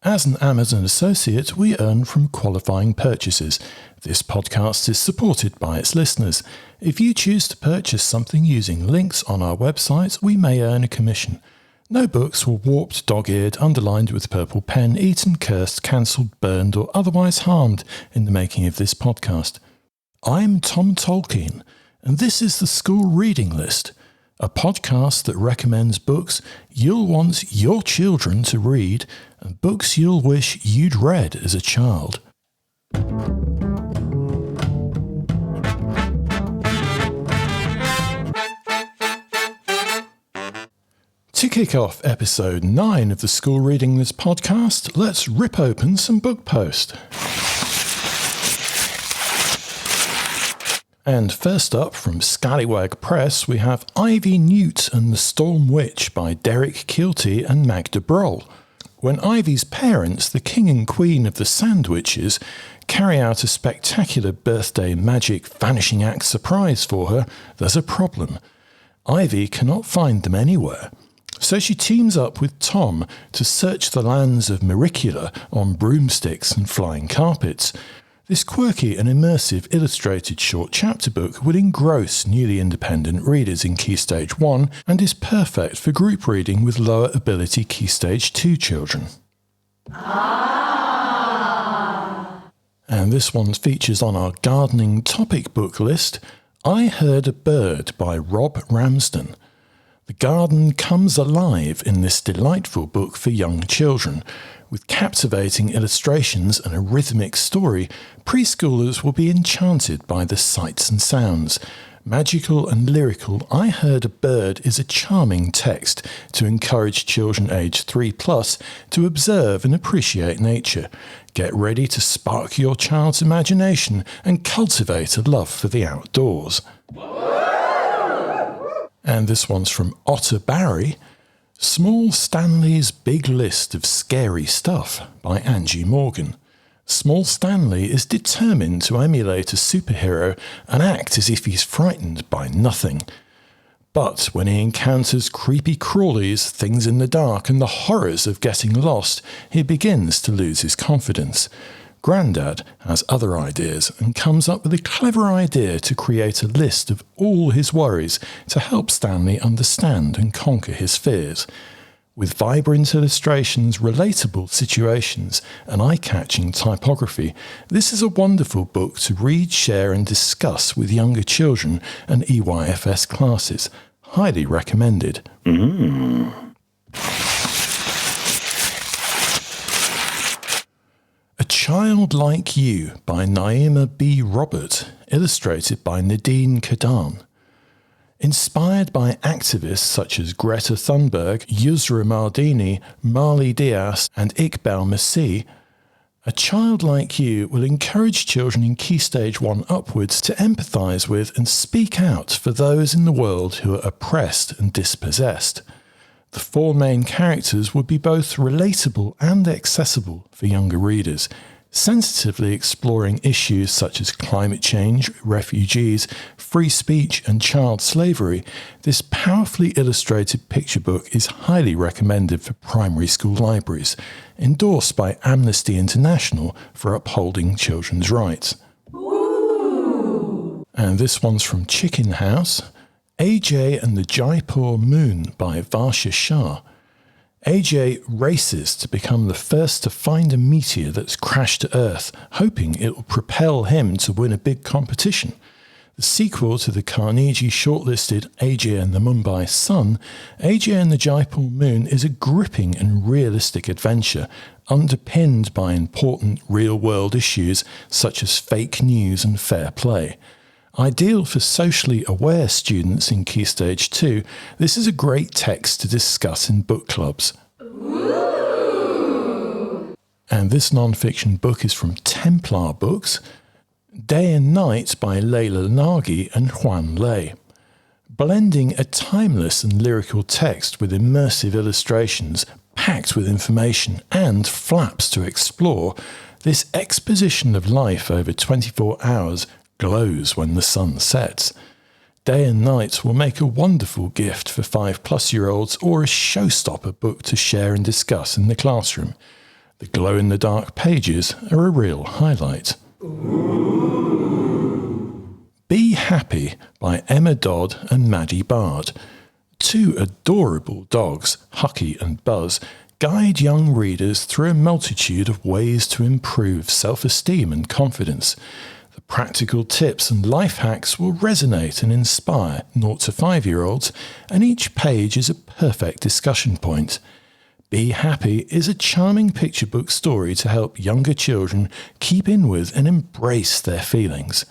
As an Amazon associate, we earn from qualifying purchases. This podcast is supported by its listeners. If you choose to purchase something using links on our website, we may earn a commission. No books were warped, dog-eared, underlined with purple pen, eaten, cursed, cancelled, burned, or otherwise harmed in the making of this podcast. I'm Tom Tolkien, and this is the School Reading List, a podcast that recommends books you'll want your children to read and books you'll wish you'd read as a child. To kick off episode 9 of the School Reading List podcast, let's rip open some book post. And first up from Scallywag Press, we have Ivy Newt and the Storm Witch by Derek Keilty and Magda Broll. When Ivy's parents, the king and queen of the Sandwiches, carry out a spectacular birthday magic vanishing act surprise for her, there's a problem. Ivy cannot find them anywhere. So she teams up with Tom to search the lands of Maricula on broomsticks and flying carpets. This quirky and immersive illustrated short chapter book would engross newly independent readers in Key Stage 1 and is perfect for group reading with lower ability Key Stage 2 children. And this one features on our gardening topic book list, I Heard a Bird by Rob Ramsden. The garden comes alive in this delightful book for young children. With captivating illustrations and a rhythmic story, preschoolers will be enchanted by the sights and sounds. Magical and lyrical, I Heard a Bird is a charming text to encourage children aged 3+ to observe and appreciate nature. Get ready to spark your child's imagination and cultivate a love for the outdoors. And this one's from Otter Barry. Small Stanley's Big List of Scary Stuff by Angie Morgan. Small Stanley is determined to emulate a superhero and act as if he's frightened by nothing. But when he encounters creepy crawlies, things in the dark, and the horrors of getting lost, he begins to lose his confidence. Grandad has other ideas and comes up with a clever idea to create a list of all his worries to help Stanley understand and conquer his fears. With vibrant illustrations, relatable situations, and eye-catching typography, this is a wonderful book to read, share and discuss with younger children and EYFS classes. Highly recommended. A Child Like You by Naima B. Robert, illustrated by Nadine Kadan. Inspired by activists such as Greta Thunberg, Yusra Mardini, Marley Diaz and Iqbal Masih, A Child Like You will encourage children in Key Stage 1 upwards to empathise with and speak out for those in the world who are oppressed and dispossessed. The 4 main characters would be both relatable and accessible for younger readers, sensitively exploring issues such as climate change, refugees, free speech and child slavery. This powerfully illustrated picture book is highly recommended for primary school libraries, endorsed by Amnesty International for upholding children's rights. Ooh. And this one's from Chicken House. Ajay and the Jaipur Moon by Varsha Shah. Ajay races to become the first to find a meteor that's crashed to Earth, hoping it will propel him to win a big competition. The sequel to the Carnegie shortlisted Ajay and the Mumbai Sun, Ajay and the Jaipur Moon is a gripping and realistic adventure, underpinned by important real-world issues such as fake news and fair play. Ideal for socially aware students in Key Stage 2, this is a great text to discuss in book clubs. Ooh. And this non-fiction book is from Templar Books, Day and Night by Lela Nargi and Juan Lei. Blending a timeless and lyrical text with immersive illustrations, packed with information and flaps to explore, this exposition of life over 24 hours glows when the sun sets. Day and Night will make a wonderful gift for 5+-year-olds or a showstopper book to share and discuss in the classroom. The glow-in-the-dark pages are a real highlight. Be Happy by Emma Dodd and Maddy Bard. Two adorable dogs, Hucky and Buzz, guide young readers through a multitude of ways to improve self-esteem and confidence. The practical tips and life hacks will resonate and inspire 0 to 5-year-olds, and each page is a perfect discussion point. Be Happy is a charming picture book story to help younger children keep in with and embrace their feelings.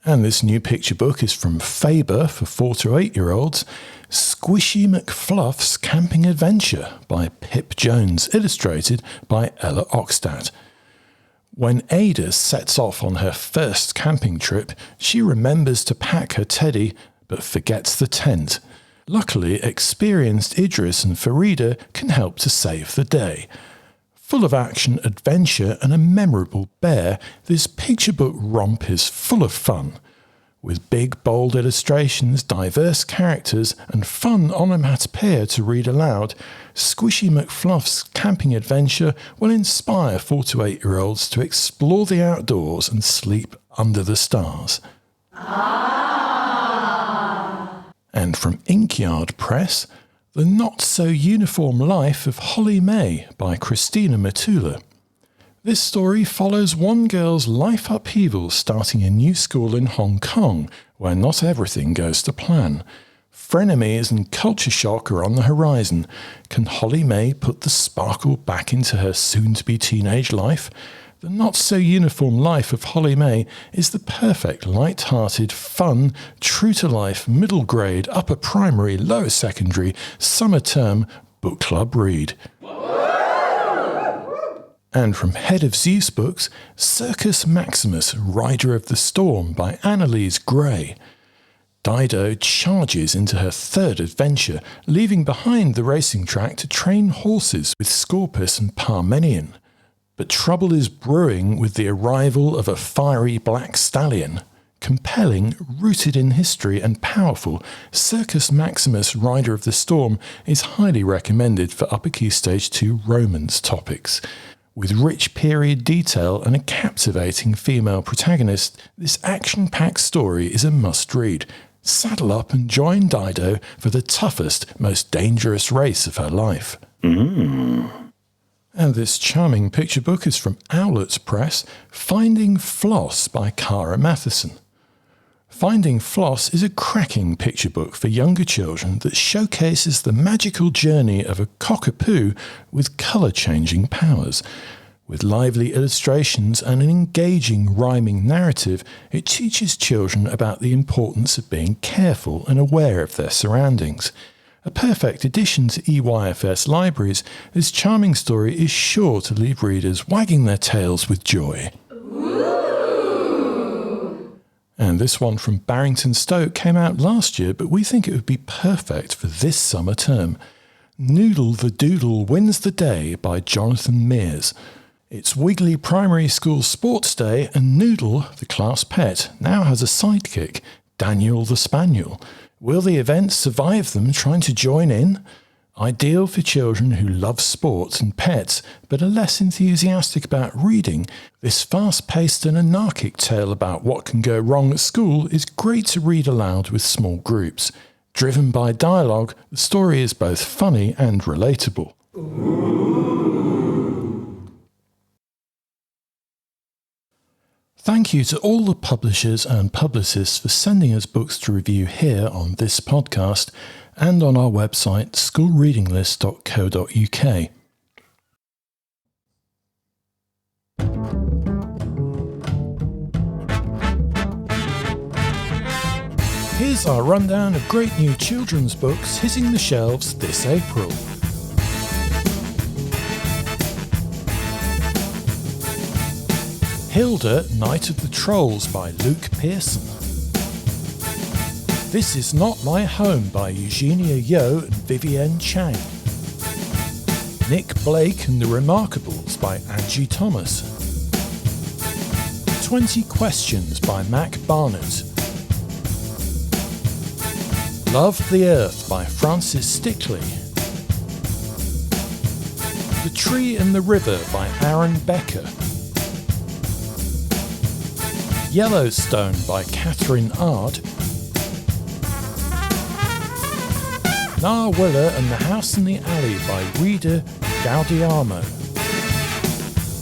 And this new picture book is from Faber for 4 to 8-year-olds, Squishy McFluff's Camping Adventure by Pip Jones, illustrated by Ella Oxtat. When Ada sets off on her first camping trip, she remembers to pack her teddy, but forgets the tent. Luckily, experienced Idris and Farida can help to save the day. Full of action, adventure, and a memorable bear, this picture book romp is full of fun. With big, bold illustrations, diverse characters, and fun onomatopoeia to read aloud, Squishy McFluff's Camping Adventure will inspire 4 to 8-year-olds to explore the outdoors and sleep under the stars. And from Inkyard Press, The Not-So-Uniform Life of Holly-Mei by Christina Matula. This story follows one girl's life upheaval starting a new school in Hong Kong, where not everything goes to plan. Frenemies and culture shock are on the horizon. Can Holly-Mei put the sparkle back into her soon-to-be teenage life? The Not-So-Uniform Life of Holly-Mei is the perfect, light-hearted, fun, true-to-life, middle grade, upper primary, lower secondary, summer term book club read. And from Head of Zeus Books, Circus Maximus, Rider of the Storm by Annelise Gray. Dido charges into her third adventure, leaving behind the racing track to train horses with Scorpus and Parmenion. But trouble is brewing with the arrival of a fiery black stallion. Compelling, rooted in history and powerful, Circus Maximus Rider of the Storm is highly recommended for Upper Key Stage 2 Romance topics. With rich period detail and a captivating female protagonist, this action-packed story is a must-read. Saddle up and join Dido for the toughest, most dangerous race of her life. And this charming picture book is from Owlet Press, Finding Floss by Cara Matheson. Finding Floss is a cracking picture book for younger children that showcases the magical journey of a cockapoo with colour-changing powers. With lively illustrations and an engaging rhyming narrative, it teaches children about the importance of being careful and aware of their surroundings. A perfect addition to EYFS libraries, this charming story is sure to leave readers wagging their tails with joy. And this one from Barrington Stoke came out last year, but we think it would be perfect for this summer term. Noodle the Doodle Wins the Day by Jonathan Mears. It's Wiggly Primary School Sports Day, and Noodle, the class pet, now has a sidekick, Daniel the Spaniel. Will the event survive them trying to join in? Ideal for children who love sports and pets, but are less enthusiastic about reading, this fast-paced and anarchic tale about what can go wrong at school is great to read aloud with small groups. Driven by dialogue, the story is both funny and relatable. Thank you to all the publishers and publicists for sending us books to review here on this podcast and on our website schoolreadinglist.co.uk. Here's our rundown of great new children's books hitting the shelves this April. Hilda, Knight of the Trolls by Luke Pearson. This Is Not My Home by Eugenia Yo and Vivienne Chang. Nick Blake and the Remarkables by Angie Thomas. 20 Questions by Mac Barnett. Love the Earth by Francis Stickley. The Tree and the River by Aaron Becker. Yellowstone by Catherine Ard. Narwilla and the House in the Alley by Rita Gaudiamo.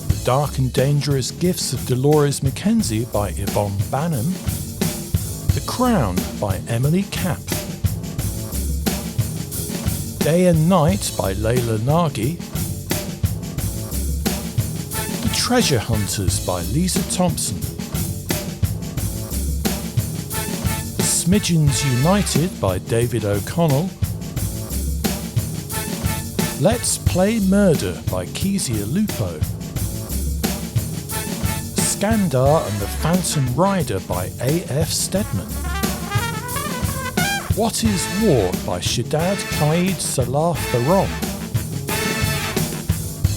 The Dark and Dangerous Gifts of Dolores Mackenzie by Yvonne Banham. The Crown by Emily Kapp. Day and Night by Lela Nargi. The Treasure Hunters by Lisa Thompson. The Smidgens United by David O'Connell. Let's Play Murder by Kezia Lupo. Skandar and the Phantom Rider by A.F. Stedman. What is War by Shaddad Qaid Salah Theron.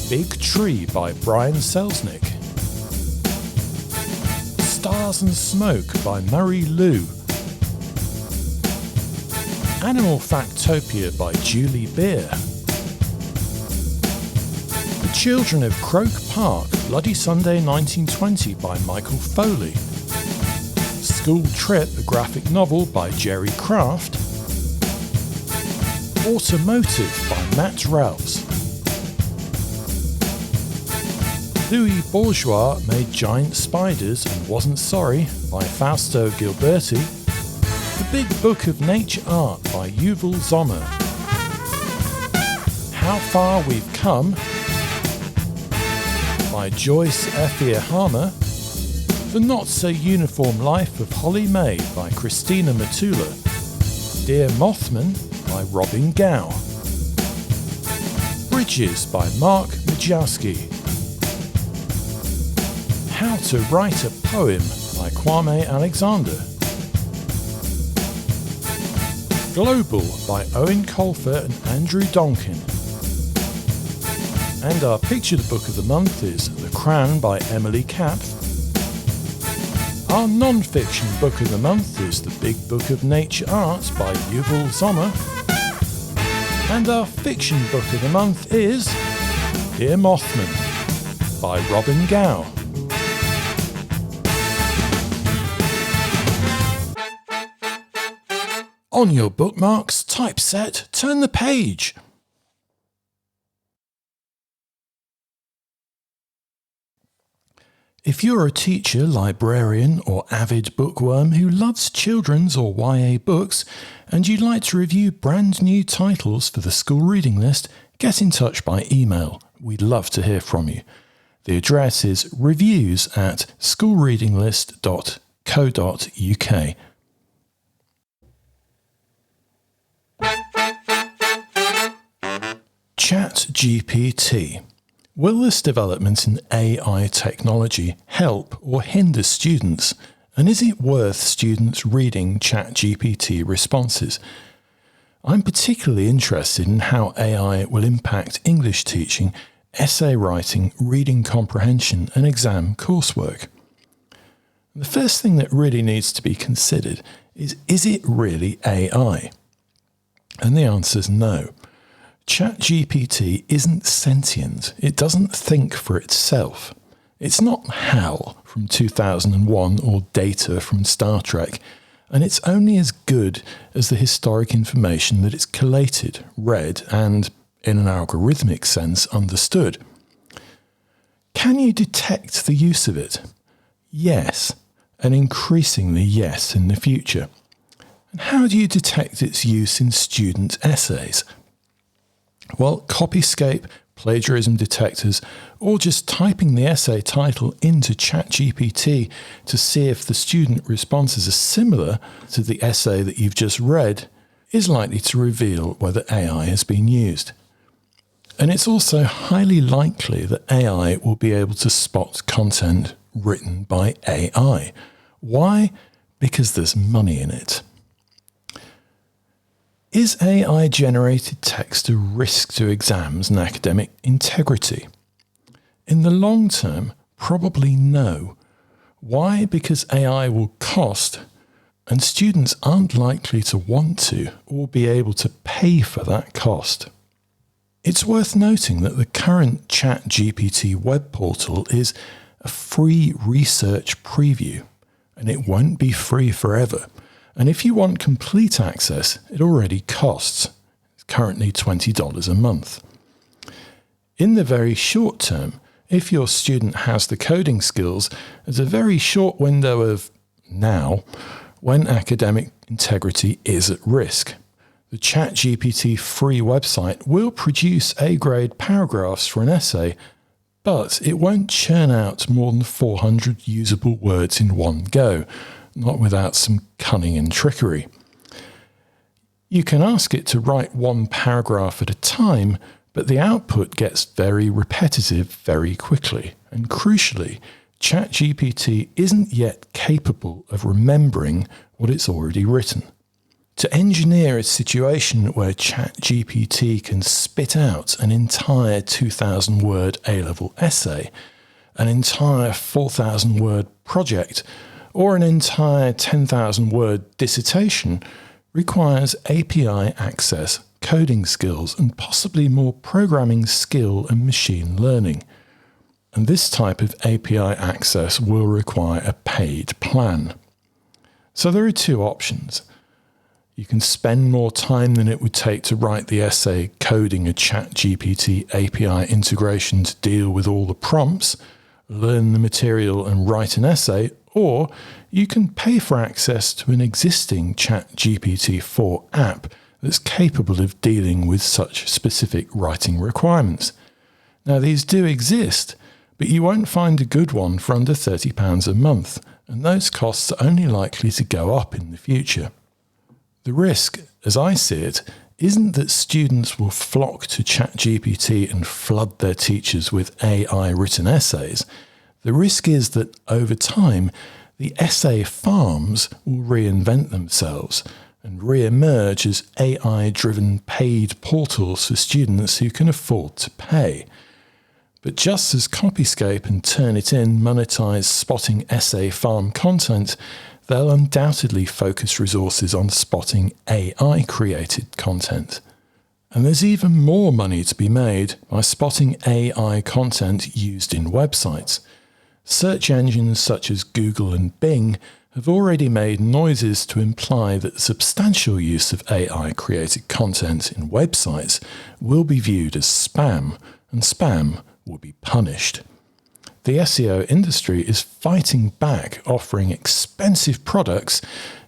Big Tree by Brian Selznick. Stars and Smoke by Murray Liu. Animal Factopia by Julie Beer. The Children of Croke Park, Bloody Sunday 1920 by Michael Foley. School Trip, a graphic novel by Jerry Craft. Automotive by Matt Rouse. Louis Bourgeois made giant spiders and wasn't sorry by Fausto Gilberti. The Big Book of Nature Art by Yuval Zomer. How Far We've Come by Joyce Effier-Harmer. The Not So Uniform Life of Holly-Mei by Christina Matula. Dear Mothman by Robin Gow. Bridges by Mark Majowski. How to Write a Poem by Kwame Alexander. Global by Owen Colfer and Andrew Donkin. And our pictured book of the month is The Crown by Emily Kapp. Our non-fiction book of the month is The Big Book of Nature Art by Yuval Zomer. And our fiction book of the month is Dear Mothman by Robin Gow. On your bookmarks, typeset, turn the page. If you're a teacher, librarian or avid bookworm who loves children's or YA books and you'd like to review brand new titles for the school reading list, get in touch by email. We'd love to hear from you. The address is reviews@schoolreadinglist.co.uk. ChatGPT. Will this development in AI technology help or hinder students? And is it worth students reading ChatGPT responses? I'm particularly interested in how AI will impact English teaching, essay writing, reading comprehension, and exam coursework. The first thing that really needs to be considered is it really AI? And the answer is no. ChatGPT isn't sentient. It doesn't think for itself. It's not HAL from 2001 or Data from Star Trek, and it's only as good as the historic information that it's collated, read, and, in an algorithmic sense, understood. Can you detect the use of it? Yes, and increasingly yes in the future. And how do you detect its use in student essays? Well, Copyscape, plagiarism detectors, or just typing the essay title into ChatGPT to see if the student responses are similar to the essay that you've just read is likely to reveal whether AI has been used. And it's also highly likely that AI will be able to spot content written by AI. Why? Because there's money in it. Is AI-generated text a risk to exams and academic integrity? In the long term, probably no. Why? Because AI will cost, and students aren't likely to want to or be able to pay for that cost. It's worth noting that the current ChatGPT web portal is a free research preview, and it won't be free forever. And if you want complete access, it already costs. It's currently $20 a month. In the very short term, if your student has the coding skills, there's a very short window of now when academic integrity is at risk. The ChatGPT free website will produce A-grade paragraphs for an essay, but it won't churn out more than 400 usable words in one go, not without some cunning and trickery. You can ask it to write one paragraph at a time, but the output gets very repetitive very quickly. And crucially, ChatGPT isn't yet capable of remembering what it's already written. To engineer a situation where ChatGPT can spit out an entire 2,000-word A-level essay, an entire 4,000-word project, or an entire 10,000-word dissertation requires API access, coding skills, and possibly more programming skill and machine learning. And this type of API access will require a paid plan. So there are two options. You can spend more time than it would take to write the essay coding a ChatGPT API integration to deal with all the prompts, learn the material and write an essay, or you can pay for access to an existing ChatGPT 4 app that's capable of dealing with such specific writing requirements. Now, these do exist, but you won't find a good one for under £30 a month, and those costs are only likely to go up in the future. The risk, as I see it, isn't that students will flock to ChatGPT and flood their teachers with AI-written essays. The risk is that over time, the essay farms will reinvent themselves and re-emerge as AI-driven paid portals for students who can afford to pay. But just as Copyscape and Turnitin monetize spotting essay farm content, they'll undoubtedly focus resources on spotting AI-created content. And there's even more money to be made by spotting AI content used in websites. Search engines such as Google and Bing have already made noises to imply that substantial use of AI-created content in websites will be viewed as spam, and spam will be punished. The SEO industry is fighting back, offering expensive products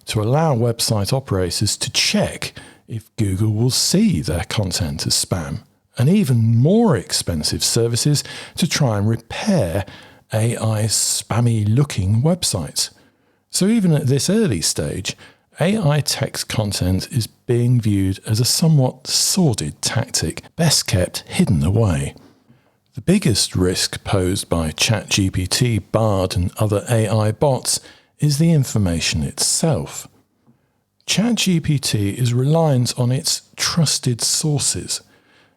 to allow website operators to check if Google will see their content as spam, and even more expensive services to try and repair AI spammy-looking websites. So even at this early stage, AI text content is being viewed as a somewhat sordid tactic, best kept hidden away. The biggest risk posed by ChatGPT, Bard, and other AI bots is the information itself. ChatGPT is reliant on its trusted sources.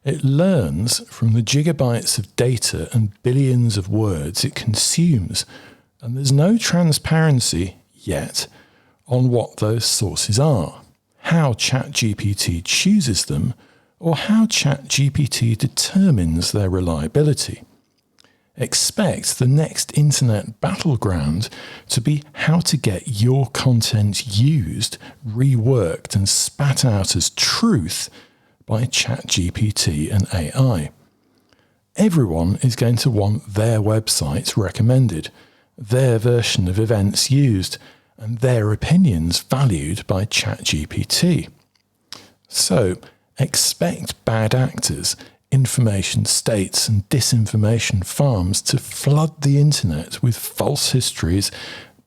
It learns from the gigabytes of data and billions of words it consumes, and there's no transparency yet on what those sources are, how ChatGPT chooses them, or how ChatGPT determines their reliability. Expect the next internet battleground to be how to get your content used, reworked, and spat out as truth by ChatGPT and AI. Everyone is going to want their website recommended, their version of events used, and their opinions valued by ChatGPT. So, expect bad actors, information states, and disinformation farms to flood the internet with false histories,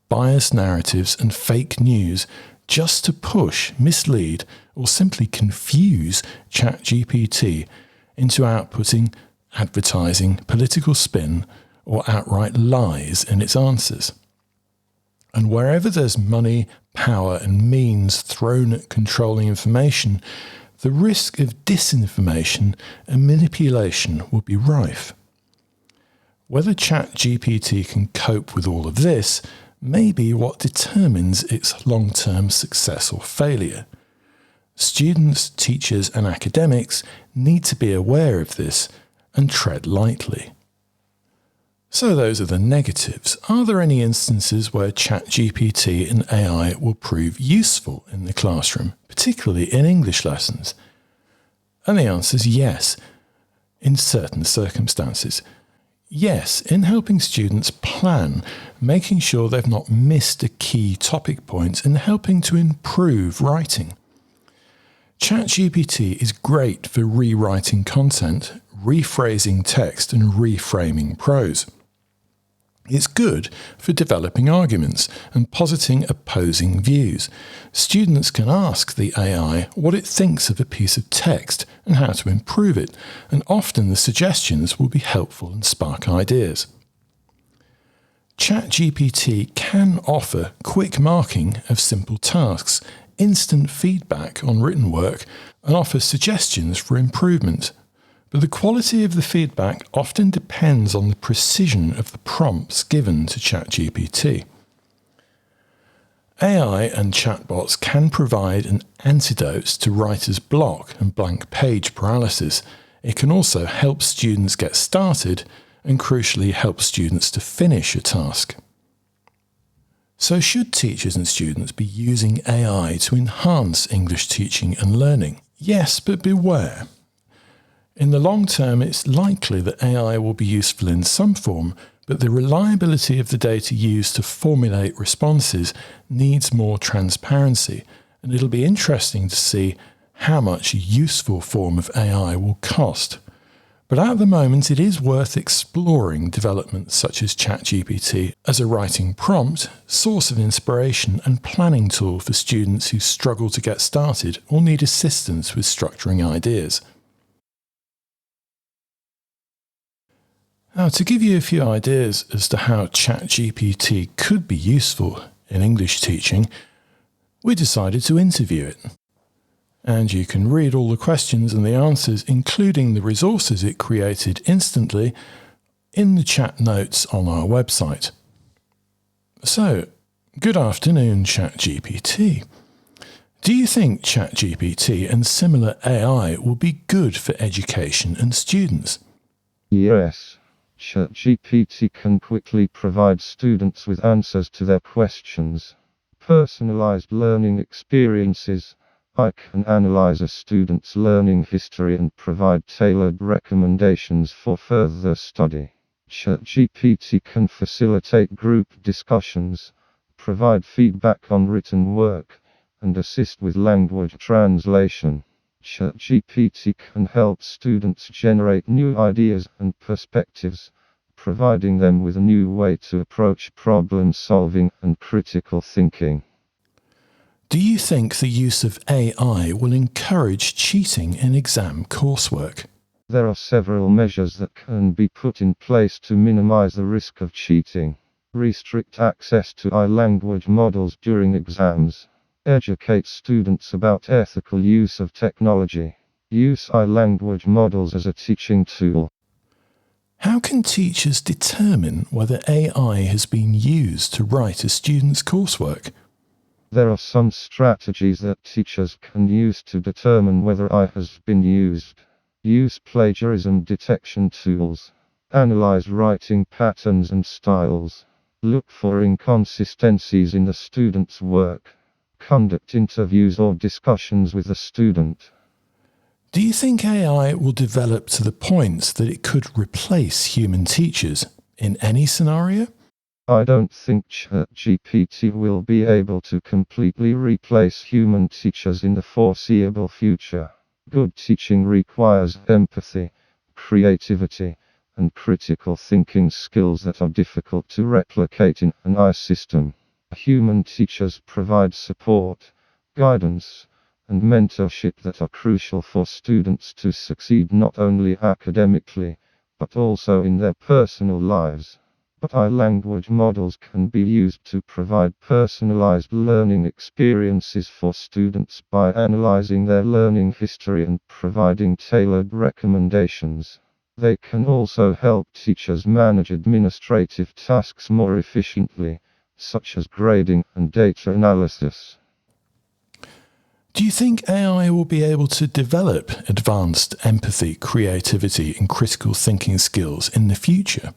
biased narratives, and fake news just to push, mislead, or simply confuse ChatGPT into outputting advertising, political spin, or outright lies in its answers. And wherever there's money, power, and means thrown at controlling information, the risk of disinformation and manipulation will be rife. Whether ChatGPT can cope with all of this may be what determines its long-term success or failure. Students, teachers, and academics need to be aware of this and tread lightly. So those are the negatives. Are there any instances where ChatGPT and AI will prove useful in the classroom, particularly in English lessons? And the answer is yes, in certain circumstances. Yes, in helping students plan, making sure they've not missed a key topic point and helping to improve writing. ChatGPT is great for rewriting content, rephrasing text and reframing prose. It's good for developing arguments and positing opposing views. Students can ask the AI what it thinks of a piece of text and how to improve it, and often the suggestions will be helpful and spark ideas. ChatGPT can offer quick marking of simple tasks, instant feedback on written work, and offers suggestions for improvement. But the quality of the feedback often depends on the precision of the prompts given to ChatGPT. AI and chatbots can provide an antidote to writer's block and blank page paralysis. It can also help students get started and crucially help students to finish a task. So should teachers and students be using AI to enhance English teaching and learning? Yes, but beware. In the long term, it's likely that AI will be useful in some form, but the reliability of the data used to formulate responses needs more transparency, and it'll be interesting to see how much a useful form of AI will cost. But at the moment, it is worth exploring developments such as ChatGPT as a writing prompt, source of inspiration and planning tool for students who struggle to get started or need assistance with structuring ideas. Now, to give you a few ideas as to how ChatGPT could be useful in English teaching, we decided to interview it. And you can read all the questions and the answers, including the resources it created instantly, in the chat notes on our website. So, good afternoon, ChatGPT. Do you think ChatGPT and similar AI will be good for education and students? Yes. ChatGPT can quickly provide students with answers to their questions. Personalized learning experiences. I can analyze a student's learning history and provide tailored recommendations for further study. ChatGPT can facilitate group discussions, provide feedback on written work, and assist with language translation. ChatGPT can help students generate new ideas and perspectives, providing them with a new way to approach problem solving and critical thinking. Do you think the use of AI will encourage cheating in exam coursework? There are several measures that can be put in place to minimize the risk of cheating. Restrict access to AI language models during exams. Educate students about ethical use of technology. Use AI language models as a teaching tool. How can teachers determine whether AI has been used to write a student's coursework? There are some strategies that teachers can use to determine whether AI has been used. Use plagiarism detection tools. Analyze writing patterns and styles. Look for inconsistencies in the student's work. Conduct interviews or discussions with the student. Do you think AI will develop to the point that it could replace human teachers in any scenario? I don't think ChatGPT will be able to completely replace human teachers in the foreseeable future. Good teaching requires empathy, creativity, and critical thinking skills that are difficult to replicate in an AI system. Human teachers provide support, guidance, and mentorship that are crucial for students to succeed not only academically, but also in their personal lives. But AI language models can be used to provide personalized learning experiences for students by analyzing their learning history and providing tailored recommendations. They can also help teachers manage administrative tasks more efficiently, such as grading and data analysis. Do you think AI will be able to develop advanced empathy, creativity, and critical thinking skills in the future?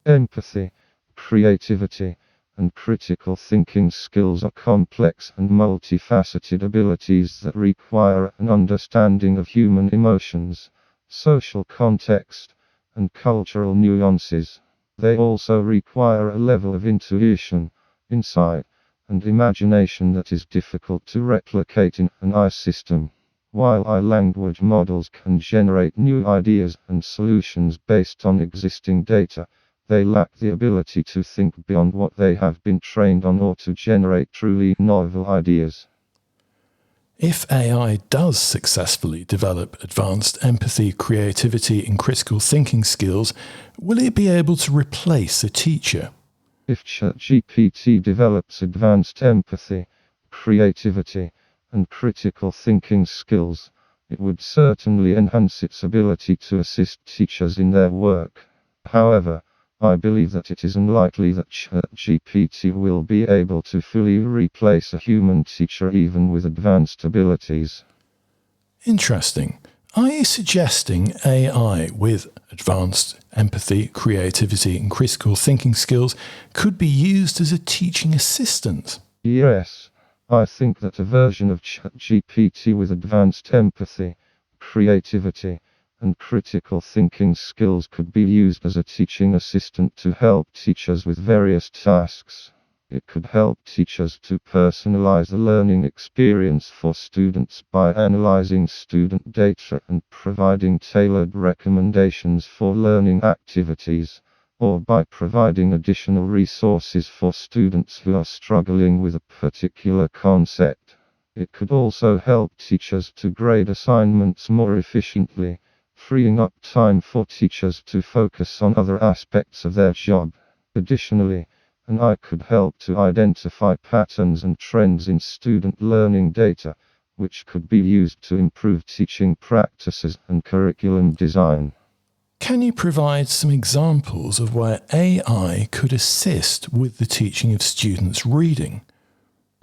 Empathy, creativity, and critical thinking skills are complex and multifaceted abilities that require an understanding of human emotions, social context, and cultural nuances. They also require a level of intuition, insight, and imagination that is difficult to replicate in an AI system. While AI language models can generate new ideas and solutions based on existing data, they lack the ability to think beyond what they have been trained on or to generate truly novel ideas. If AI does successfully develop advanced empathy, creativity, and critical thinking skills, will it be able to replace a teacher? If ChatGPT develops advanced empathy, creativity, and critical thinking skills, it would certainly enhance its ability to assist teachers in their work. However, I believe that it is unlikely that ChatGPT will be able to fully replace a human teacher even with advanced abilities. Interesting. Are you suggesting AI with advanced empathy, creativity, and critical thinking skills could be used as a teaching assistant? Yes, I think that a version of ChatGPT with advanced empathy, creativity, and critical thinking skills could be used as a teaching assistant to help teachers with various tasks. It could help teachers to personalize the learning experience for students by analyzing student data and providing tailored recommendations for learning activities, or by providing additional resources for students who are struggling with a particular concept. It could also help teachers to grade assignments more efficiently, freeing up time for teachers to focus on other aspects of their job. Additionally, an AI could help to identify patterns and trends in student learning data, which could be used to improve teaching practices and curriculum design. Can you provide some examples of where AI could assist with the teaching of students reading?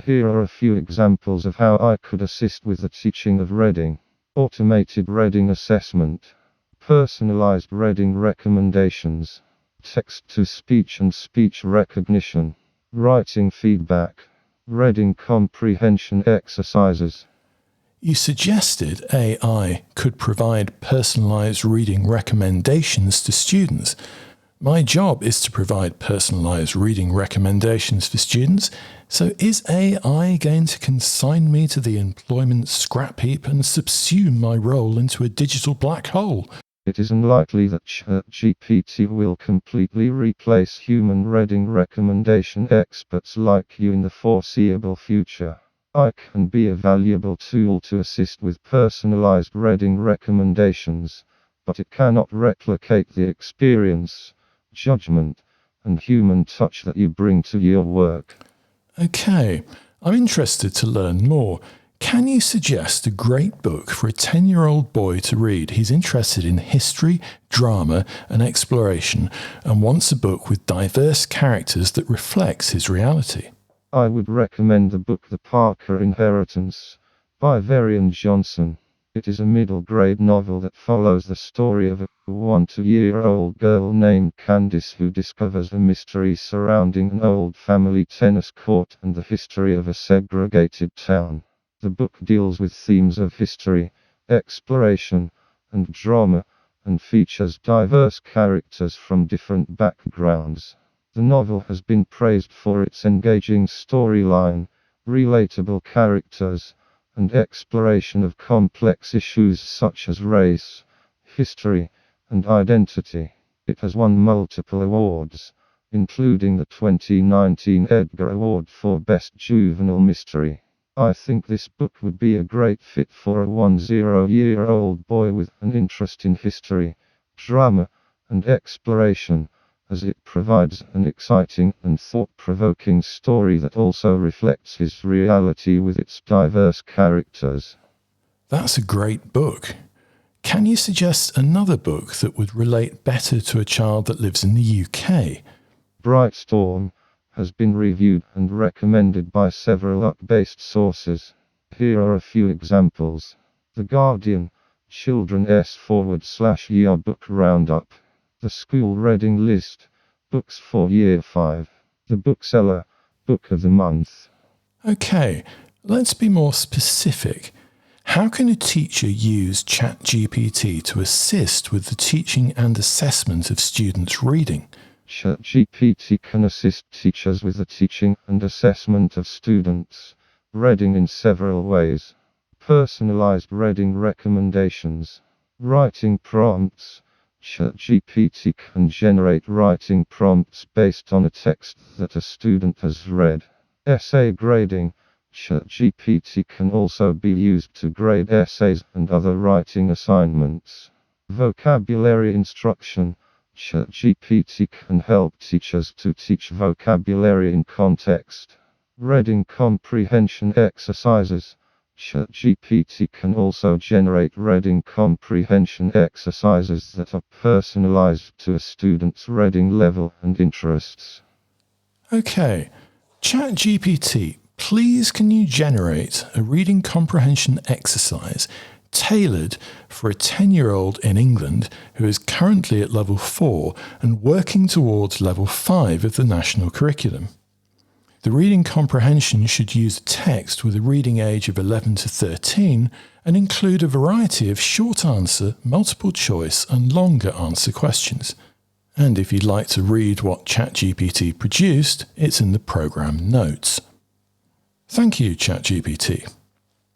Here are a few examples of how I could assist with the teaching of reading. Automated reading assessment, personalized reading recommendations, text-to-speech and speech recognition, writing feedback, reading comprehension exercises. You suggested AI could provide personalized reading recommendations to students. My job is to provide personalized reading recommendations for students, so is AI going to consign me to the employment scrap heap and subsume my role into a digital black hole? It is unlikely that ChatGPT will completely replace human reading recommendation experts like you in the foreseeable future. I can be a valuable tool to assist with personalized reading recommendations, but it cannot replicate the experience, judgment, and human touch that you bring to your work. Okay, I'm interested to learn more. Can you suggest a great book for a 10-year-old boy to read? He's interested in history, drama, and exploration, and wants a book with diverse characters that reflects his reality. I would recommend the book The Parker Inheritance by Vivienne Johnson. It is a middle grade novel that follows the story of a 1-2-year-old girl named Candice who discovers a mystery surrounding an old family tennis court and the history of a segregated town. The book deals with themes of history, exploration, and drama, and features diverse characters from different backgrounds. The novel has been praised for its engaging storyline, relatable characters, and exploration of complex issues such as race, history, and identity. It has won multiple awards, including the 2019 Edgar Award for Best Juvenile Mystery. I think this book would be a great fit for a 10-year-old boy with an interest in history, drama, and exploration, as it provides an exciting and thought-provoking story that also reflects his reality with its diverse characters. That's a great book. Can you suggest another book that would relate better to a child that lives in the UK? Bright Storm has been reviewed and recommended by several UK-based sources. Here are a few examples. The Guardian, Children/Year Book Roundup. The School Reading List, Books for Year 5. The Bookseller, Book of the Month. Okay, let's be more specific. How can a teacher use ChatGPT to assist with the teaching and assessment of students' reading? ChatGPT can assist teachers with the teaching and assessment of students' reading in several ways. Personalized reading recommendations. Writing prompts. ChatGPT can generate writing prompts based on a text that a student has read. Essay grading. ChatGPT can also be used to grade essays and other writing assignments. Vocabulary instruction. ChatGPT can help teachers to teach vocabulary in context. Reading comprehension exercises. ChatGPT can also generate reading comprehension exercises that are personalized to a student's reading level and interests. Okay, ChatGPT, please can you generate a reading comprehension exercise tailored for a 10-year-old in England who is currently at level 4 and working towards level 5 of the national curriculum? The reading comprehension should use a text with a reading age of 11 to 13 and include a variety of short answer, multiple choice and longer answer questions. And if you'd like to read what ChatGPT produced, it's in the program notes. Thank you, ChatGPT.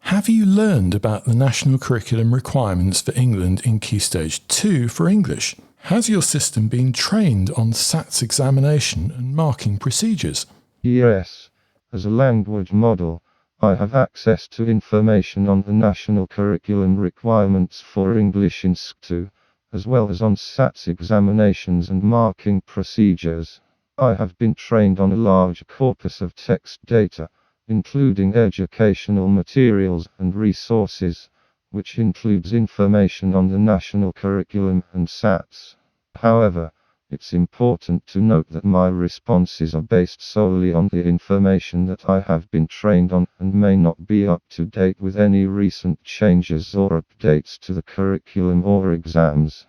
Have you learned about the national curriculum requirements for England in Key Stage 2 for English? Has your system been trained on SATs examination and marking procedures? Yes, as a language model, I have access to information on the national curriculum requirements for English in SC2, as well as on SATs examinations and marking procedures. I have been trained on a large corpus of text data, including educational materials and resources, which includes information on the national curriculum and SATs. However, it's important to note that my responses are based solely on the information that I have been trained on and may not be up to date with any recent changes or updates to the curriculum or exams.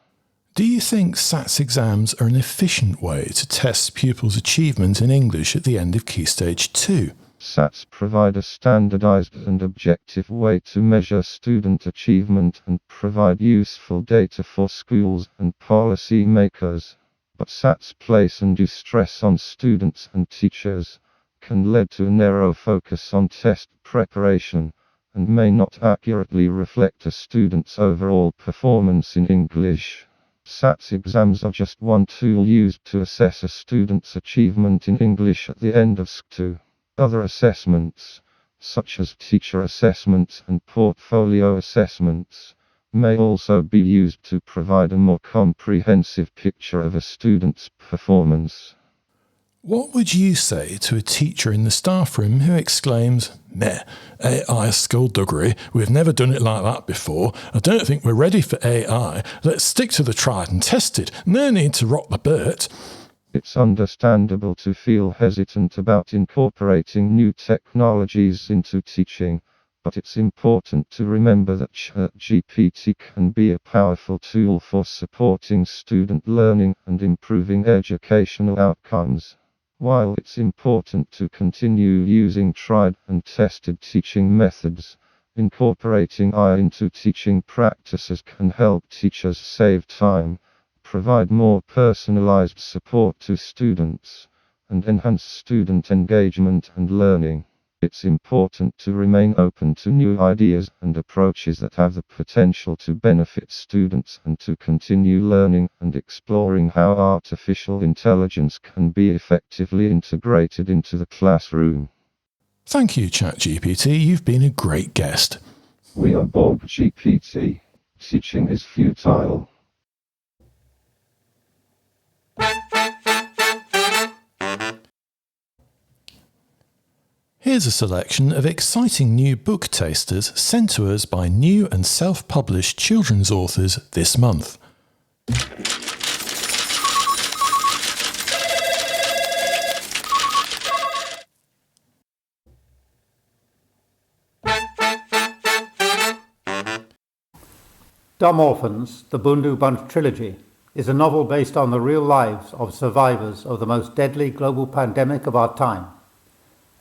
Do you think SATs exams are an efficient way to test pupils' achievement in English at the end of Key Stage 2? SATs provide a standardized and objective way to measure student achievement and provide useful data for schools and policy makers. But SATs place undue stress on students and teachers, can lead to a narrow focus on test preparation, and may not accurately reflect a student's overall performance in English. SATs exams are just one tool used to assess a student's achievement in English at the end of SC2. Other assessments, such as teacher assessments and portfolio assessments, may also be used to provide a more comprehensive picture of a student's performance. What would you say to a teacher in the staff room who exclaims, "Meh, AI skullduggery, we've never done it like that before, I don't think we're ready for AI, let's stick to the tried and tested, no need to rock the boat"? It's understandable to feel hesitant about incorporating new technologies into teaching, but it's important to remember that ChatGPT can be a powerful tool for supporting student learning and improving educational outcomes. While it's important to continue using tried and tested teaching methods, incorporating AI into teaching practices can help teachers save time, provide more personalized support to students, and enhance student engagement and learning. It's important to remain open to new ideas and approaches that have the potential to benefit students and to continue learning and exploring how artificial intelligence can be effectively integrated into the classroom. Thank you, ChatGPT, you've been a great guest. We are Bob GPT. Teaching is futile. Here's a selection of exciting new book tasters sent to us by new and self-published children's authors this month. Dumb Orphans, the Bundu Bunch trilogy, is a novel based on the real lives of survivors of the most deadly global pandemic of our time.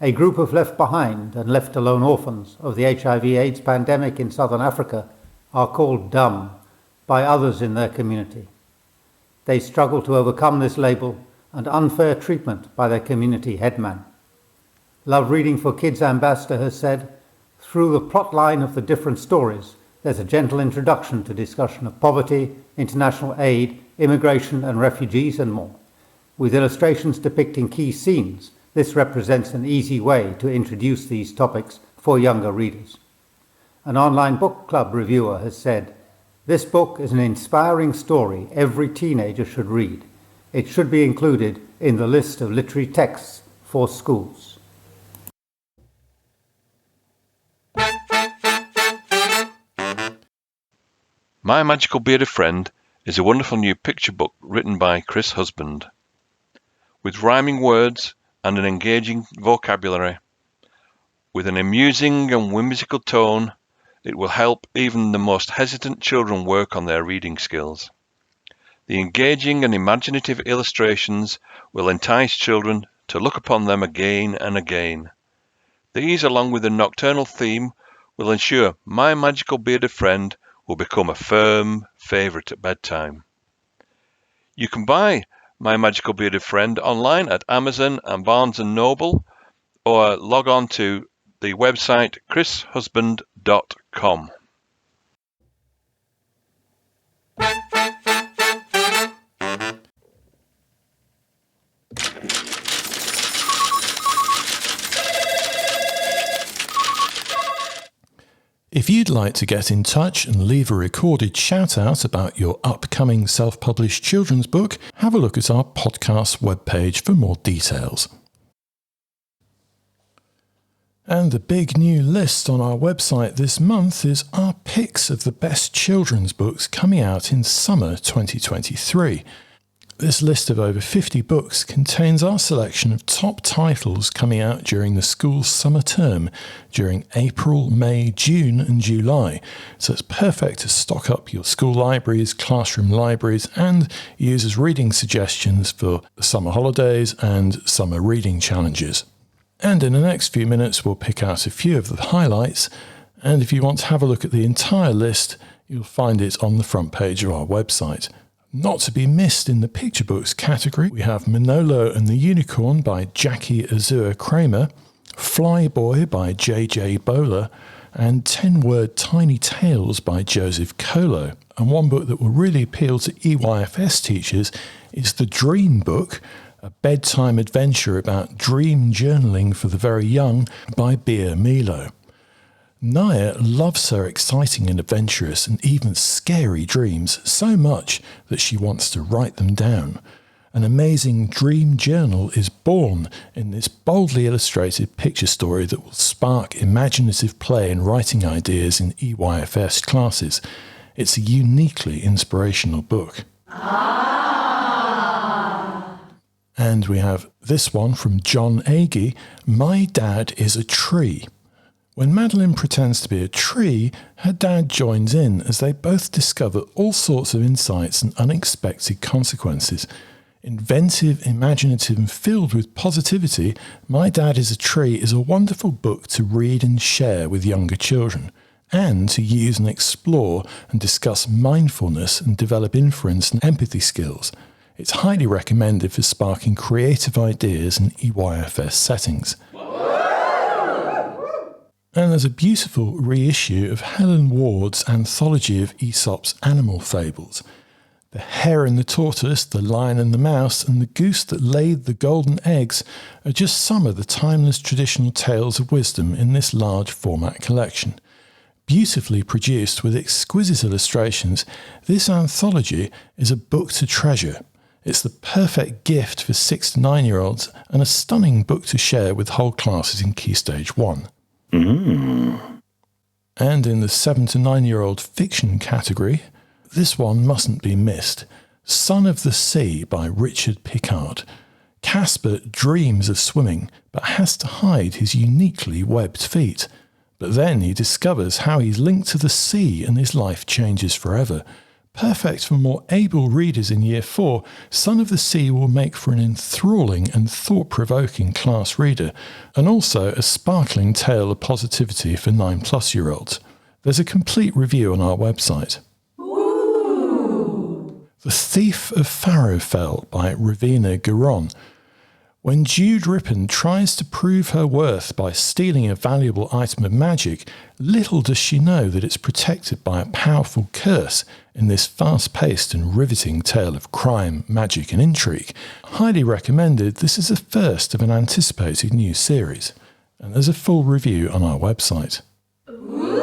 A group of left behind and left alone orphans of the HIV/AIDS pandemic in southern Africa are called dumb by others in their community. They struggle to overcome this label and unfair treatment by their community headman. Love Reading for Kids ambassador has said, through the plot line of the different stories, there's a gentle introduction to discussion of poverty, international aid, immigration and refugees and more. With illustrations depicting key scenes, this represents an easy way to introduce these topics for younger readers. An online book club reviewer has said, this book is an inspiring story every teenager should read. It should be included in the list of literary texts for schools. My Magical Bearded Friend is a wonderful new picture book written by Chris Husband. With rhyming words and an engaging vocabulary, with an amusing and whimsical tone, it will help even the most hesitant children work on their reading skills. The engaging and imaginative illustrations will entice children to look upon them again and again. These, along with the nocturnal theme, will ensure My Magical Bearded Friend will become a firm favourite at bedtime. You can buy My Magical Bearded Friend online at Amazon and Barnes & Noble, or log on to the website chrishusband.com. If you'd like to get in touch and leave a recorded shout-out about your upcoming self-published children's book, have a look at our podcast webpage for more details. And the big new list on our website this month is our picks of the best children's books coming out in summer 2023. This list of over 50 books contains our selection of top titles coming out during the school's summer term during April, May, June and July. So it's perfect to stock up your school libraries, classroom libraries and use as reading suggestions for the summer holidays and summer reading challenges. And in the next few minutes we'll pick out a few of the highlights, and if you want to have a look at the entire list, you'll find it on the front page of our website. Not to be missed in the picture books category, we have Manolo and the Unicorn by Jackie Azua Kramer, Flyboy by J.J. Bowler, and 10-Word Tiny Tales by Joseph Colo. And one book that will really appeal to EYFS teachers is The Dream Book, a bedtime adventure about dream journaling for the very young by Bea Milo. Naya loves her exciting and adventurous and even scary dreams so much that she wants to write them down. An amazing dream journal is born in this boldly illustrated picture story that will spark imaginative play and writing ideas in EYFS classes. It's a uniquely inspirational book. And we have this one from John Agee, My Dad is a Tree. When Madeline pretends to be a tree, her dad joins in as they both discover all sorts of insights and unexpected consequences. Inventive, imaginative and filled with positivity, My Dad is a Tree is a wonderful book to read and share with younger children, and to use and explore and discuss mindfulness and develop inference and empathy skills. It's highly recommended for sparking creative ideas in EYFS settings. And there's a beautiful reissue of Helen Ward's anthology of Aesop's animal fables. The Hare and the Tortoise, the Lion and the Mouse, and the Goose that laid the golden eggs are just some of the timeless traditional tales of wisdom in this large format collection. Beautifully produced with exquisite illustrations, this anthology is a book to treasure. It's the perfect gift for 6 to 9-year-olds and a stunning book to share with whole classes in Key Stage 1. And in the 7 to 9-year-old fiction category, this one mustn't be missed. Son of the Sea by Richard Pickard. Casper dreams of swimming, but has to hide his uniquely webbed feet. But then he discovers how he's linked to the sea and his life changes forever. Perfect for more able readers in Year 4, Son of the Sea will make for an enthralling and thought-provoking class reader, and also a sparkling tale of positivity for 9+-year-olds. There's a complete review on our website. Ooh. The Thief of Farrowfell by Rowena Garon. When Jude Rippon tries to prove her worth by stealing a valuable item of magic, little does she know that it's protected by a powerful curse in this fast-paced and riveting tale of crime, magic and intrigue. Highly recommended, this is the first of an anticipated new series. And there's a full review on our website. Ooh.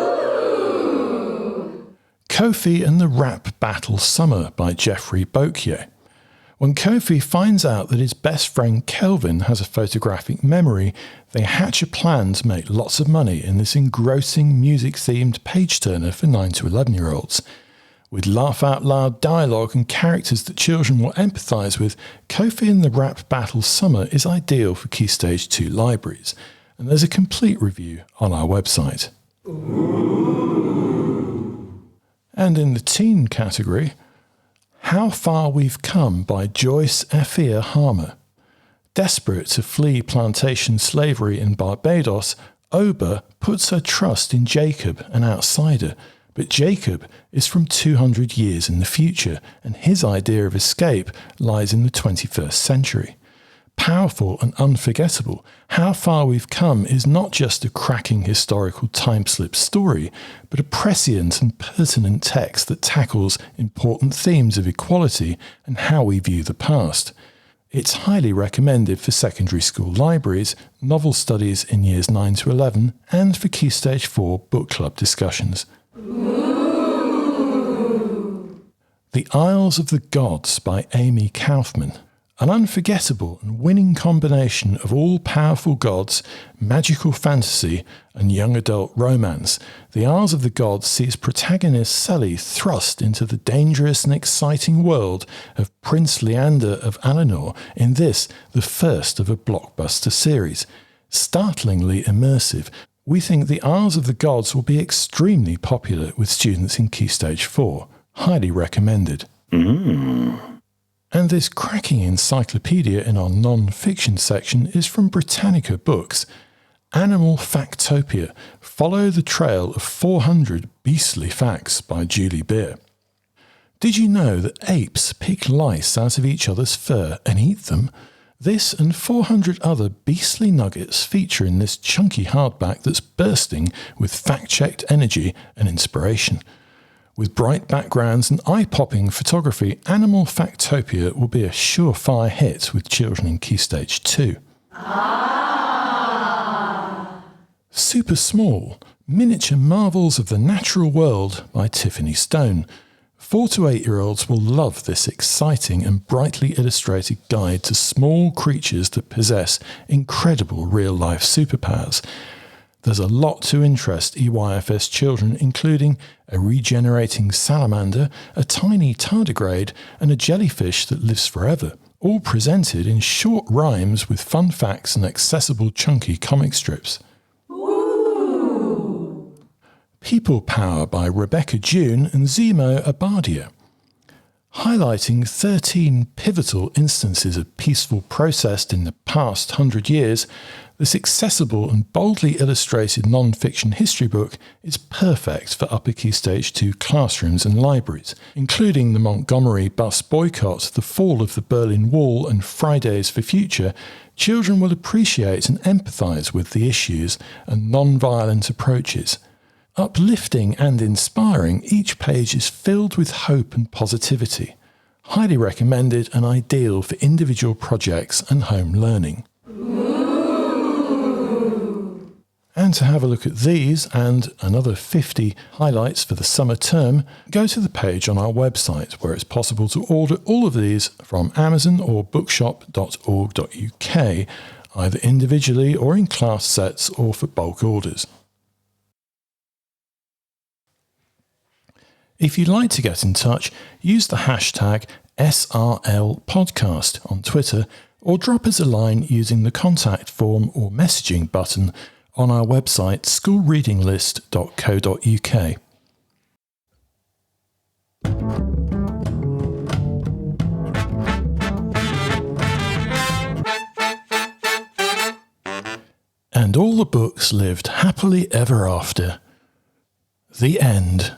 Kofi and the Rap Battle Summer by Jeffrey Bokier. When Kofi finds out that his best friend Kelvin has a photographic memory, they hatch a plan to make lots of money in this engrossing music-themed page-turner for 9 to 11-year-olds. With laugh-out-loud dialogue and characters that children will empathise with, Kofi and the Rap Battle Summer is ideal for Key Stage 2 libraries, and there's a complete review on our website. Ooh. And in the teen category, How Far We've Come by Joyce Afia Harmer. Desperate to flee plantation slavery in Barbados, Oba puts her trust in Jacob, an outsider. But Jacob is from 200 years in the future, and his idea of escape lies in the 21st century. Powerful and unforgettable, How Far We've Come is not just a cracking historical time-slip story, but a prescient and pertinent text that tackles important themes of equality and how we view the past. It's highly recommended for secondary school libraries, novel studies in years 9 to 11, and for Key Stage 4 book club discussions. Ooh. The Isles of the Gods by Amy Kaufman. An unforgettable and winning combination of all-powerful gods, magical fantasy, and young adult romance, The Isles of the Gods sees protagonist Sally thrust into the dangerous and exciting world of Prince Leander of Alinor in this, the first of a blockbuster series. Startlingly immersive, we think The Isles of the Gods will be extremely popular with students in Key Stage 4. Highly recommended. And this cracking encyclopedia in our non-fiction section is from Britannica Books. Animal Factopia. Follow the trail of 400 beastly facts by Julie Beer. Did you know that apes pick lice out of each other's fur and eat them? This and 400 other beastly nuggets feature in this chunky hardback that's bursting with fact-checked energy and inspiration. With bright backgrounds and eye-popping photography, Animal Factopia will be a surefire hit with children in Key Stage 2. Super Small, Miniature Marvels of the Natural World by Tiffany Stone. 4 to 8-year-olds will love this exciting and brightly illustrated guide to small creatures that possess incredible real-life superpowers. There's a lot to interest EYFS children, including a regenerating salamander, a tiny tardigrade, and a jellyfish that lives forever, all presented in short rhymes with fun facts and accessible chunky comic strips. Ooh. People Power by Rebecca June and Zemo Abadia. Highlighting 13 pivotal instances of peaceful protest in the past 100 years, this accessible and boldly illustrated non-fiction history book is perfect for upper Key Stage 2 classrooms and libraries, including the Montgomery bus boycott, the fall of the Berlin Wall and Fridays for Future. Children will appreciate and empathise with the issues and non-violent approaches. Uplifting and inspiring, each page is filled with hope and positivity. Highly recommended and ideal for individual projects and home learning. And to have a look at these and another 50 highlights for the summer term, go to the page on our website where it's possible to order all of these from Amazon or bookshop.org.uk, either individually or in class sets or for bulk orders. If you'd like to get in touch, use the hashtag SRLpodcast on Twitter or drop us a line using the contact form or messaging button on our website schoolreadinglist.co.uk. And all the books lived happily ever after. The end.